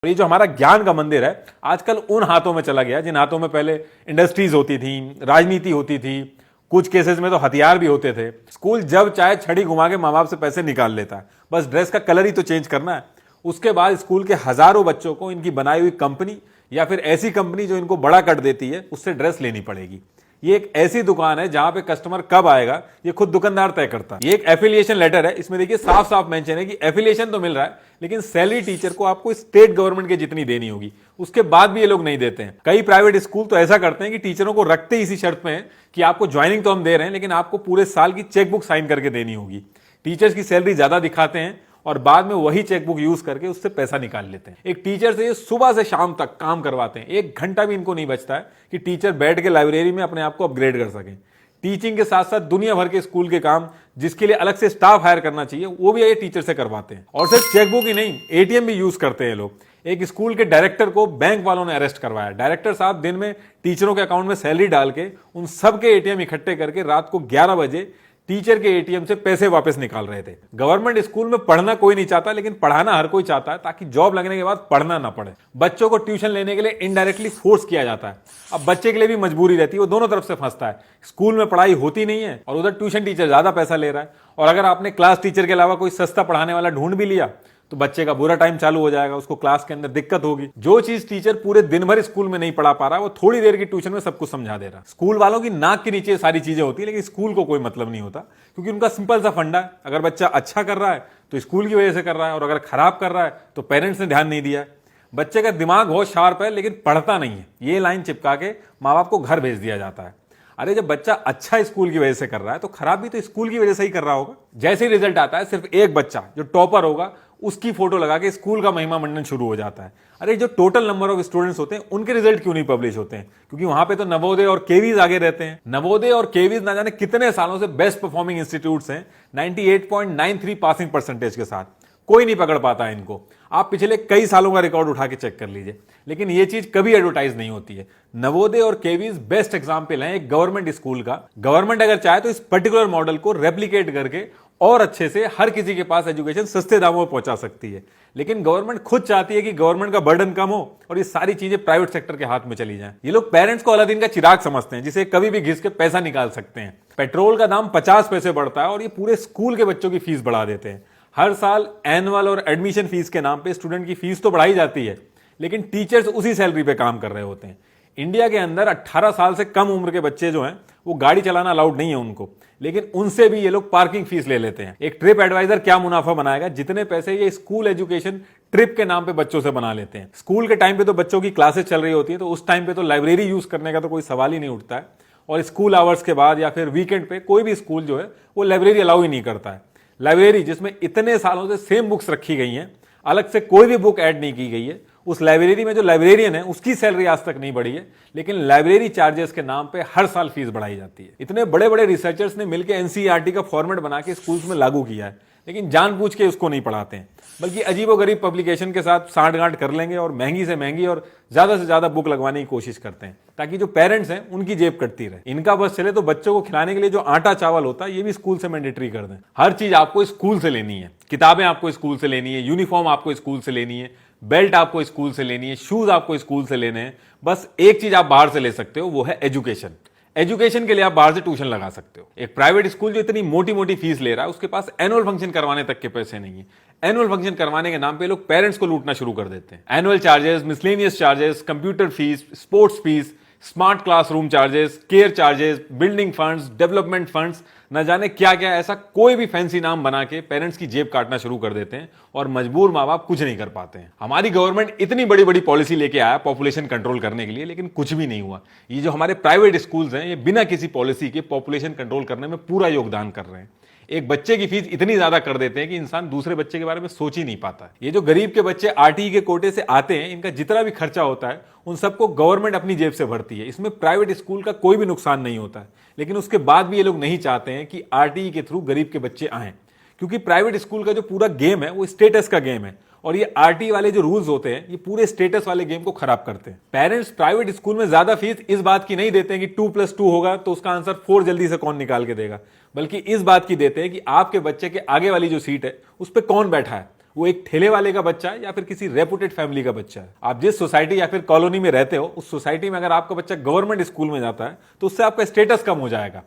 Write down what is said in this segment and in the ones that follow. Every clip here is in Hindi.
ये जो हमारा ज्ञान का मंदिर है आजकल उन हाथों में चला गया जिन हाथों में पहले इंडस्ट्रीज होती थी, राजनीति होती थी, कुछ केसेस में तो हथियार भी होते थे। स्कूल जब चाहे छड़ी घुमा के माँ बाप से पैसे निकाल लेता है, बस ड्रेस का कलर ही तो चेंज करना है। उसके बाद स्कूल के हजारों बच्चों को इनकी बनाई हुई कंपनी या फिर ऐसी कंपनी जो इनको बड़ा कर देती है उससे ड्रेस लेनी पड़ेगी। ये एक ऐसी दुकान है जहां पे कस्टमर कब आएगा ये खुद दुकानदार तय करता है। ये एक एफिलिएशन लेटर है, इसमें देखिए साफ साफ मेंशन है कि एफिलिएशन तो मिल रहा है लेकिन सैलरी टीचर को आपको स्टेट गवर्नमेंट के जितनी देनी होगी, उसके बाद भी ये लोग नहीं देते हैं। कई प्राइवेट स्कूल तो ऐसा करते हैं कि टीचरों को रखते इसी शर्त में है कि आपको ज्वाइनिंग तो हम दे रहे हैं लेकिन आपको पूरे साल की चेकबुक साइन करके देनी होगी। टीचर्स की सैलरी ज्यादा दिखाते हैं और बाद में वही चेकबुक यूज करके उससे पैसा निकाल लेते हैं। एक टीचर से ये सुबह से शाम तक काम करवाते हैं, 1 घंटा भी इनको नहीं बचता है कि टीचर बैठ के लाइब्रेरी में अपने आप को अपग्रेड कर सकें। टीचिंग के साथ साथ दुनिया भर के स्कूल के काम जिसके लिए अलग से स्टाफ हायर करना चाहिए वो भी ये टीचर से करवाते हैं। और सिर्फ चेकबुक ही नहीं, एटीएम भी यूज करते हैं लोग। एक स्कूल के डायरेक्टर को बैंक वालों ने अरेस्ट करवाया। डायरेक्टर साहब दिन में टीचरों के अकाउंट में सैलरी डाल के उन सबके एटीएम इकट्ठे करके रात को 11 बजे टीचर के एटीएम से पैसे वापस निकाल रहे थे। गवर्नमेंट स्कूल में पढ़ना कोई नहीं चाहता लेकिन पढ़ाना हर कोई चाहता है ताकि जॉब लगने के बाद पढ़ना ना पड़े। बच्चों को ट्यूशन लेने के लिए इनडायरेक्टली फोर्स किया जाता है। अब बच्चे के लिए भी मजबूरी रहती है, वो दोनों तरफ से फंसता है। स्कूल में पढ़ाई होती नहीं है और उधर ट्यूशन टीचर ज्यादा पैसा ले रहा है, और अगर आपने क्लास टीचर के अलावा कोई सस्ता पढ़ाने वाला ढूंढ भी लिया तो बच्चे का बुरा टाइम चालू हो जाएगा, उसको क्लास के अंदर दिक्कत होगी। जो चीज टीचर पूरे दिन भर स्कूल में नहीं पढ़ा पा रहा वो थोड़ी देर की ट्यूशन में सब कुछ समझा दे रहा। स्कूल वालों की नाक के नीचे सारी चीजें होती है लेकिन स्कूल को कोई मतलब नहीं होता, क्योंकि उनका सिंपल सा फंडा है, अगर बच्चा अच्छा कर रहा है तो स्कूल की वजह से कर रहा है और अगर खराब कर रहा है तो पेरेंट्स ने ध्यान नहीं दिया है। बच्चे का दिमाग बहुत शार्प है लेकिन पढ़ता नहीं है, ये लाइन चिपका के माँ बाप को घर भेज दिया जाता है। अरे जब बच्चा अच्छा स्कूल की वजह से कर रहा है तो खराब भी तो स्कूल की वजह से ही कर रहा होगा। जैसे ही रिजल्ट आता है सिर्फ एक बच्चा जो टॉपर होगा उसकी फोटो लगा के स्कूल का महिमा मंडन शुरू हो जाता है। अरे जो टोटल नंबर ऑफ स्टूडेंट्स होते हैं उनके रिजल्ट क्यों नहीं पब्लिश होते हैं? क्योंकि वहां पे तो नवोदय और केवीज आगे रहते हैं। नवोदय और केवीज ना जाने कितने सालों से बेस्ट परफॉर्मिंग इंस्टीट्यूट्स हैं 98.93 पासिंग परसेंटेज के साथ। कोई नहीं पकड़ पाता है इनको। आप पिछले कई सालों का रिकॉर्ड उठा के चेक कर लीजिए, लेकिन ये चीज कभी एडवर्टाइज नहीं होती है। नवोदय और केवीज बेस्ट एग्जाम्पल है एक गवर्नमेंट स्कूल का। गवर्नमेंट अगर चाहे तो इस पर्टिकुलर मॉडल को रेप्लिकेट करके और अच्छे से हर किसी के पास एजुकेशन सस्ते दामों में पहुंचा सकती है, लेकिन गवर्नमेंट खुद चाहती है कि गवर्नमेंट का बर्डन कम हो और ये सारी चीजें प्राइवेट सेक्टर के हाथ में चली जाएं। ये लोग पेरेंट्स को अलादीन का चिराग समझते हैं जिसे कभी भी घिस के पैसा निकाल सकते हैं। पेट्रोल का दाम 50 पैसे बढ़ता है और ये पूरे स्कूल के बच्चों की फीस बढ़ा देते हैं। हर साल एनुअल और एडमिशन फीस के नाम पे स्टूडेंट की फीस तो बढ़ाई जाती है लेकिन टीचर्स उसी सैलरी पे काम कर रहे होते हैं। इंडिया के अंदर 18 साल से कम उम्र के बच्चे जो हैं वो गाड़ी चलाना अलाउड नहीं है उनको, लेकिन उनसे भी ये लोग पार्किंग फीस ले लेते हैं। एक ट्रिप एडवाइजर क्या मुनाफा बनाएगा जितने पैसे ये स्कूल एजुकेशन ट्रिप के नाम पे बच्चों से बना लेते हैं। स्कूल के टाइम पे तो बच्चों की क्लासेस चल रही होती है तो उस टाइम पे तो लाइब्रेरी यूज करने का तो कोई सवाल ही नहीं उठता है, और स्कूल आवर्स के बाद या फिर वीकेंड पे कोई भी स्कूल जो है वो लाइब्रेरी अलाउ ही नहीं करता है। लाइब्रेरी जिसमें इतने सालों से सेम बुक्स रखी गई हैं, अलग से कोई भी बुक ऐड नहीं की गई है, उस लाइब्रेरी में जो लाइब्रेरियन है उसकी सैलरी आज तक नहीं बढ़ी है, लेकिन लाइब्रेरी चार्जेस के नाम पे हर साल फीस बढ़ाई जाती है। इतने बड़े बड़े रिसर्चर्स ने मिलकर एनसीईआरटी का फॉर्मेट बना के स्कूल्स में लागू किया है, लेकिन जानबूझ के उसको नहीं पढ़ाते हैं, बल्कि अजीबोगरीब पब्लिकेशन के साथ सांठगांठ कर लेंगे और महंगी से महंगी और ज्यादा से ज्यादा बुक लगवाने की कोशिश करते हैं ताकि जो पेरेंट्स हैं उनकी जेब कटती रहे। इनका बस चले तो बच्चों को खिलाने के लिए जो आटा चावल होता है ये भी स्कूल से मैंडेटरी कर दें। हर चीज आपको स्कूल से लेनी है, किताबें आपको स्कूल से लेनी है, यूनिफॉर्म आपको स्कूल से लेनी है, बेल्ट आपको स्कूल से लेनी है, शूज आपको स्कूल से लेने हैं। बस एक चीज आप बाहर से ले सकते हो, वो है एजुकेशन। एजुकेशन के लिए आप बाहर से ट्यूशन लगा सकते हो। एक प्राइवेट स्कूल जो इतनी मोटी मोटी फीस ले रहा है उसके पास एनुअल फंक्शन करवाने तक के पैसे नहीं है। एनुअल फंक्शन करवाने के नाम पे लोग पेरेंट्स को लूटना शुरू कर देते हैं। Annual charges, miscellaneous charges, computer fees, sports fees, smart classroom charges, care charges, building funds, development funds, न जाने क्या क्या, ऐसा कोई भी फैंसी नाम बना के पेरेंट्स की जेब काटना शुरू कर देते हैं और मजबूर माँ बाप कुछ नहीं कर पाते हैं। हमारी गवर्नमेंट इतनी बड़ी बड़ी पॉलिसी लेके आया पॉपुलेशन कंट्रोल करने के लिए, लेकिन कुछ भी नहीं हुआ। ये जो हमारे प्राइवेट स्कूल्स हैं ये बिना किसी पॉलिसी के पॉपुलेशन कंट्रोल करने में पूरा योगदान कर रहे हैं। एक बच्चे की फीस इतनी ज्यादा कर देते हैं कि इंसान दूसरे बच्चे के बारे में सोच ही नहीं पाता। ये जो गरीब के बच्चे आरटीई के कोटे से आते हैं इनका जितना भी खर्चा होता है उन सबको गवर्नमेंट अपनी जेब से भरती है। इसमें प्राइवेट स्कूल का कोई भी नुकसान नहीं होता है, लेकिन उसके बाद भी ये लोग नहीं चाहते हैं कि आरटीई के थ्रू गरीब के बच्चे आए, क्योंकि प्राइवेट स्कूल का जो पूरा गेम है वो स्टेटस का गेम है और ये आरटी वाले जो रूल्स होते हैं ये पूरे स्टेटस वाले गेम को खराब करते हैं। पेरेंट्स प्राइवेट स्कूल में ज्यादा फीस इस बात की नहीं देते हैं कि 2+2 होगा तो उसका आंसर 4 जल्दी से कौन निकाल के देगा, बल्कि इस बात की देते हैं कि आपके बच्चे के आगे वाली जो सीट है उस पर कौन बैठा है वो एक ठेले वाले का बच्चा है या फिर किसी रेपुटेड फैमिली का बच्चा है। आप जिस सोसाइटी या फिर कॉलोनी में रहते हो, उस सोसाइटी में अगर आपका बच्चा गवर्नमेंट स्कूल में जाता है तो उससे आपका स्टेटस कम हो जाएगा।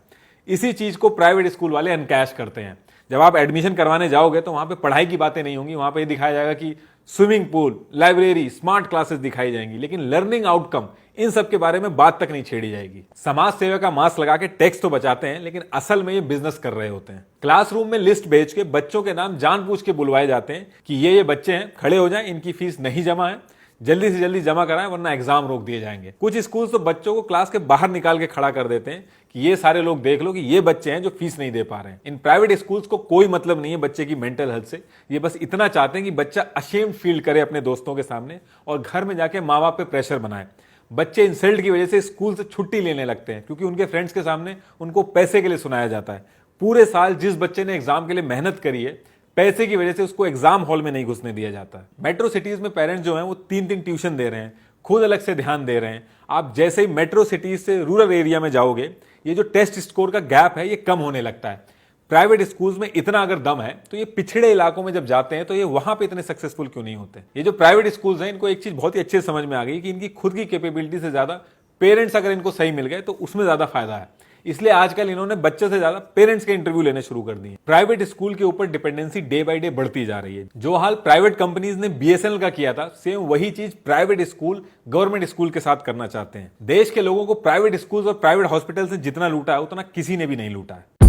इसी चीज को प्राइवेट स्कूल वाले अनकैश करते हैं। जब आप एडमिशन करवाने जाओगे तो वहां पे पढ़ाई की बातें नहीं होंगी, वहां पे दिखाया जाएगा कि swimming pool, library, smart classes दिखाई जाएंगी, लेकिन लर्निंग आउटकम इन सब के बारे में बात तक नहीं छेड़ी जाएगी। समाज सेवा का मास्क लगा के टैक्स तो बचाते हैं, लेकिन असल में ये बिजनेस कर रहे होते हैं। क्लासरूम में लिस्ट भेज के बच्चों के नाम जानबूझ के बुलवाए जाते हैं कि ये बच्चे हैं, खड़े हो जाएं, इनकी फीस नहीं जमा है, जल्दी से जल्दी जमा कराएं वरना एग्जाम रोक दिए जाएंगे। कुछ स्कूल तो बच्चों को क्लास के बाहर निकाल के खड़ा कर देते हैं कि ये सारे लोग देख लो कि ये बच्चे हैं जो फीस नहीं दे पा रहे हैं। इन प्राइवेट स्कूल्स को कोई मतलब नहीं है बच्चे की मेंटल हेल्थ से। ये बस इतना चाहते हैं कि बच्चा अशेम्ड फील करे अपने दोस्तों के सामने और घर में जाके माँ बाप पे प्रेशर बनाए। बच्चे इंसल्ट की वजह से स्कूल से छुट्टी लेने लगते हैं क्योंकि उनके फ्रेंड्स के सामने उनको पैसे के लिए सुनाया जाता है। पूरे साल जिस बच्चे ने एग्जाम के लिए मेहनत करी है, पैसे की वजह से उसको एग्जाम हॉल में नहीं घुसने दिया जाता। मेट्रो सिटीज में पेरेंट्स जो हैं वो 3 ट्यूशन दे रहे हैं, खुद अलग से ध्यान दे रहे हैं। आप जैसे ही मेट्रो सिटीज से रूरल एरिया में जाओगे, ये जो टेस्ट स्कोर का गैप है ये कम होने लगता है। प्राइवेट स्कूल्स में इतना अगर दम है तो ये पिछड़े इलाकों में जब जाते हैं तो ये वहां पे इतने सक्सेसफुल क्यों नहीं होते। ये जो प्राइवेट स्कूल्स हैं, इनको एक चीज बहुत ही अच्छे समझ में आ गई कि इनकी खुद की कैपेबिलिटी से ज्यादा पेरेंट्स अगर इनको सही मिल गए तो उसमें ज्यादा फायदा है। इसलिए आजकल इन्होंने बच्चे से ज्यादा पेरेंट्स के इंटरव्यू लेने शुरू कर दिए। प्राइवेट स्कूल के ऊपर डिपेंडेंसी डे बाय डे बढ़ती जा रही है। जो हाल प्राइवेट कंपनीज ने बीएसएनएल का किया था, सेम वही चीज प्राइवेट स्कूल गवर्नमेंट स्कूल के साथ करना चाहते हैं। देश के लोगों को प्राइवेट स्कूल और प्राइवेट हॉस्पिटल से जितना लूटा है उतना किसी ने भी नहीं लूटा है।